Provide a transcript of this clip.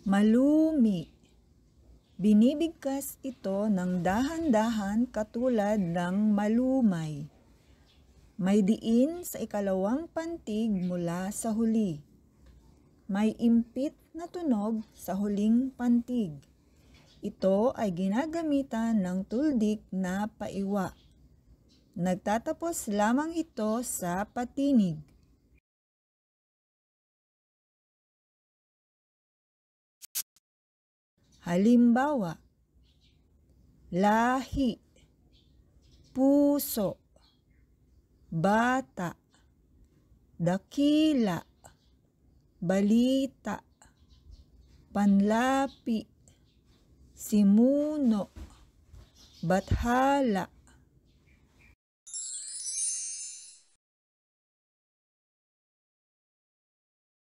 Malumi. Binibigkas ito ng dahan-dahan katulad ng malumay. May diin sa ikalawang pantig mula sa huli. May impit na tunog sa huling pantig. Ito ay ginagamitan ng tuldik na paiwa. Nagtatapos lamang ito sa patinig. Halimbawa, lahi, puso, bata, dakila, balita, panlapi, simuno, bathala,